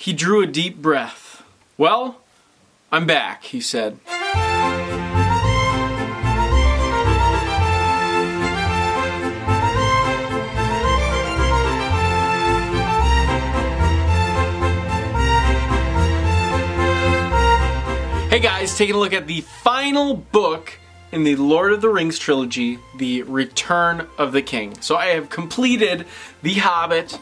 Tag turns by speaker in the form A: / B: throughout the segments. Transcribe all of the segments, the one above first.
A: He drew a deep breath. "Well, I'm back," he said. Hey guys, taking a look at the final book in the Lord of the Rings trilogy, The Return of the King. So I have completed The Hobbit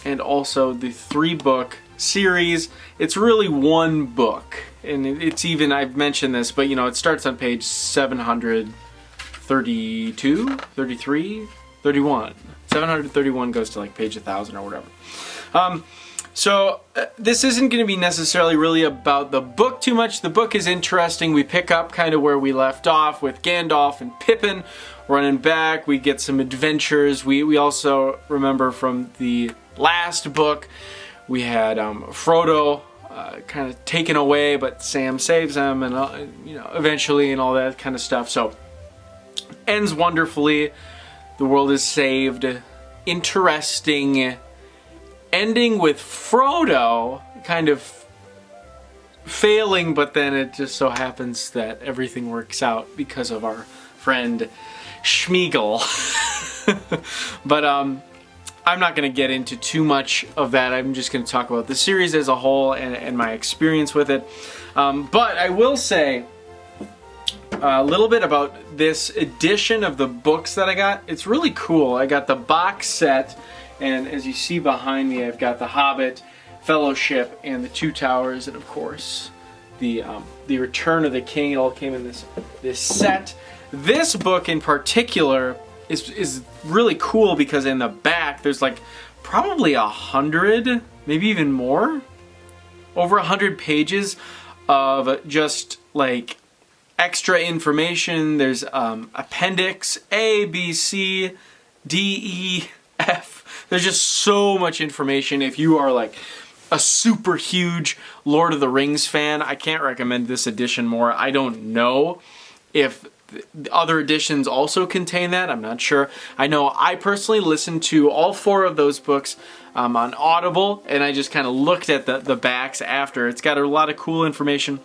A: and also the 3-book series. It's really one book, and it's even, I've mentioned this, but you know, it starts on page 732, 33, 31. 731 goes to like page 1000 or whatever. So this isn't going to be necessarily really about the book too much. The book is interesting. We pick up kind of where we left off with Gandalf and Pippin running back. We get some adventures. We also remember from the last book, we had Frodo kind of taken away, but Sam saves him, and you know, eventually, and all that kind of stuff. So ends wonderfully. The world is saved. Interesting. Ending with Frodo kind of failing, but then it just so happens that everything works out because of our friend Schmeagol. But I'm not going to get into too much of that. I'm just going to talk about the series as a whole and my experience with it. But I will say a little bit about this edition of the books that I got. It's really cool. I got the box set. And as you see behind me, I've got The Hobbit, Fellowship, and The Two Towers, and of course, the Return of the King. It all came in this set. This book in particular is really cool because in the back there's like probably 100, maybe even more, over 100 pages of just like extra information. There's appendix A, B, C, D, E, F. There's just so much information. If you are like a super huge Lord of the Rings fan, I can't recommend this edition more. I don't know if the other editions also contain that. I'm not sure. I know I personally listened to all 4 of those books on Audible, and I just kind of looked at the backs after. It's got a lot of cool information.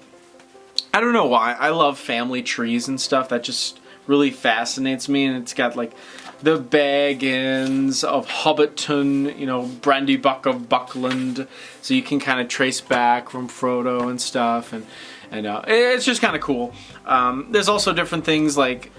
A: I don't know why. I love family trees and stuff. That just really fascinates me, and it's got like the Baggins of Hobbiton, you know, Brandybuck of Buckland, so you can kind of trace back from Frodo and stuff, and it's just kind of cool. There's also different things like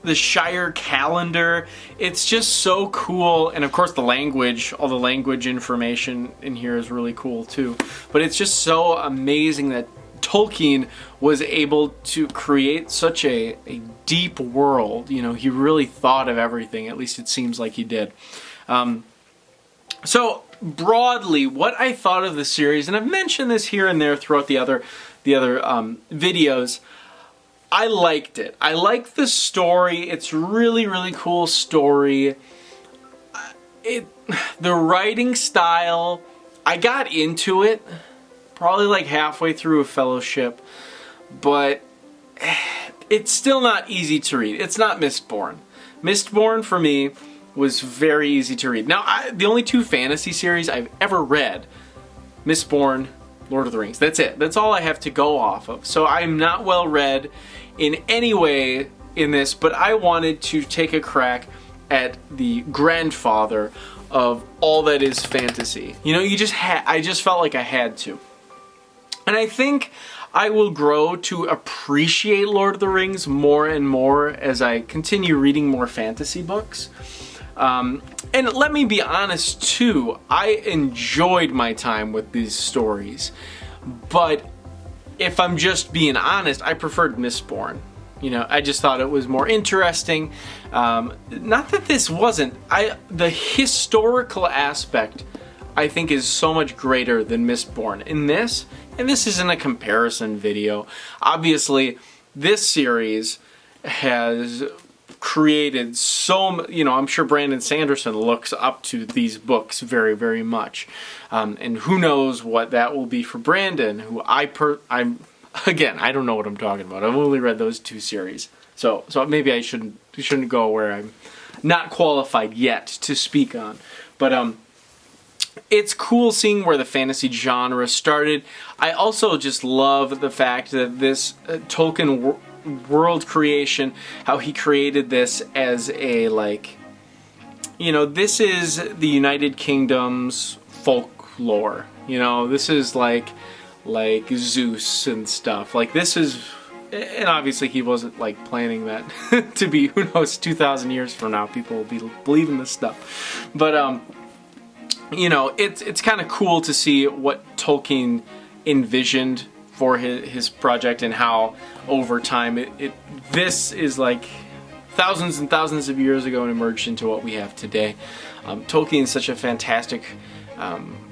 A: the Shire calendar. It's just so cool, and of course the language, all the language information in here is really cool too. But it's just so amazing that Tolkien was able to create such a deep world. You know, he really thought of everything. At least it seems like he did. So broadly, what I thought of the series, and I've mentioned this here and there throughout the other videos, I liked it. I like the story. It's really, really cool story. The writing style, I got into it probably like halfway through a Fellowship, but it's still not easy to read. It's not Mistborn. Mistborn for me was very easy to read. Now, the only 2 fantasy series I've ever read, Mistborn, Lord of the Rings. That's it. That's all I have to go off of. So I'm not well read in any way in this, but I wanted to take a crack at the grandfather of all that is fantasy. You know, I just felt like I had to. And I think I will grow to appreciate Lord of the Rings more and more as I continue reading more fantasy books. And let me be honest too, I enjoyed my time with these stories. But if I'm just being honest, I preferred Mistborn. You know, I just thought it was more interesting. Not that this wasn't. The historical aspect, I think, is so much greater than Mistborn. In this, and this isn't a comparison video, obviously this series has created I'm sure Brandon Sanderson looks up to these books very, very much. And who knows what that will be for Brandon, who I'm again, I don't know what I'm talking about. I've only read those 2 series. So maybe I shouldn't go where I'm not qualified yet to speak on. But it's cool seeing where the fantasy genre started. I also just love the fact that this Tolkien world creation, how he created this as a, like, you know, this is the United Kingdom's folklore. You know, this is like Zeus and stuff. Like, this is, and obviously he wasn't like planning that to be, who knows, 2,000 years from now people will be believing this stuff. But you know, it's kind of cool to see what Tolkien envisioned for his project, and how over time this is like thousands and thousands of years ago and emerged into what we have today. Tolkien is such a fantastic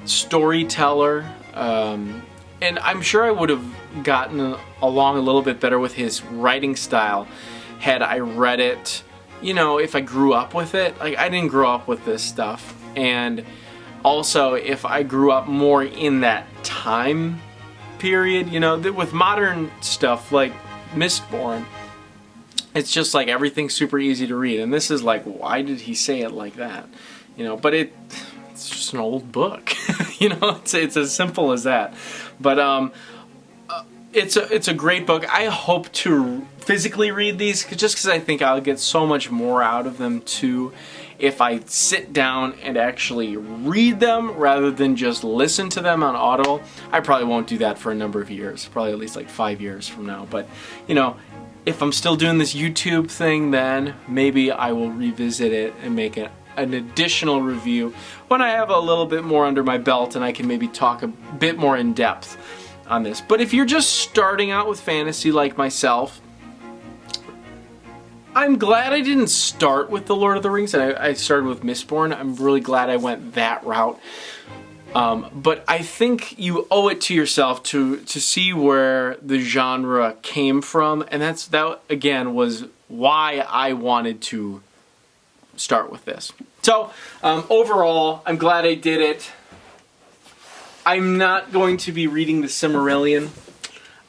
A: storyteller, and I'm sure I would have gotten along a little bit better with his writing style had I read it, you know, if I grew up with it. Like, I didn't grow up with this stuff, and also if I grew up more in that time period, you know, with modern stuff like Mistborn, it's just like everything's super easy to read, and this is like, why did he say it like that? You know, but it's just an old book. You know, it's as simple as that. But it's a great book. I hope to physically read these, just because I think I'll get so much more out of them too if I sit down and actually read them rather than just listen to them on Audible. I probably won't do that for a number of years, probably at least like 5 years from now. But, you know, if I'm still doing this YouTube thing, then maybe I will revisit it and make an additional review when I have a little bit more under my belt and I can maybe talk a bit more in depth on this. But if you're just starting out with fantasy like myself, I'm glad I didn't start with The Lord of the Rings, and I started with Mistborn. I'm really glad I went that route. But I think you owe it to yourself to see where the genre came from, and that again was why I wanted to start with this. So overall, I'm glad I did it. I'm not going to be reading the Silmarillion.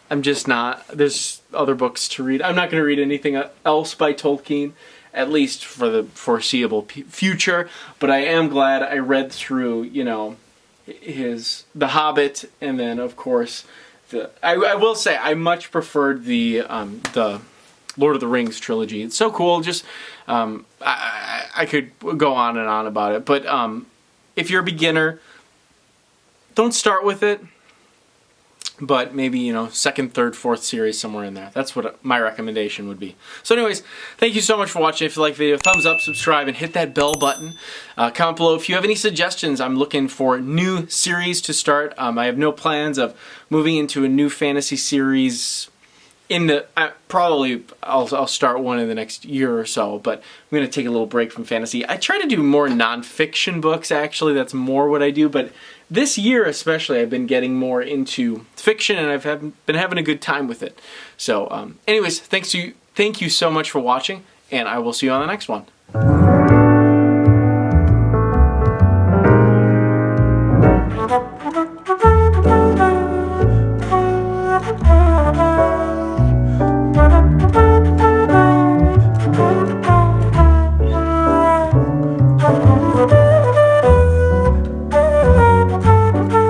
A: I'm just not. There's other books to read. I'm not going to read anything else by Tolkien, at least for the foreseeable future. But I am glad I read through, you know, The Hobbit, and then of course I will say I much preferred the Lord of the Rings trilogy. It's so cool. Just I could go on and on about it, but if you're a beginner, don't start with it. But maybe, you know, second, third, fourth series, somewhere in there. That's what my recommendation would be. So anyways, thank you so much for watching. If you like the video, thumbs up, subscribe, and hit that bell button. Comment below if you have any suggestions. I'm looking for new series to start. I have no plans of moving into a new fantasy series in the... probably I'll start one in the next year or so, but I'm going to take a little break from fantasy. I try to do more nonfiction books, actually. That's more what I do, but this year especially, I've been getting more into fiction, and I've been having a good time with it. So, anyways, thank you so much for watching, and I will see you on the next one.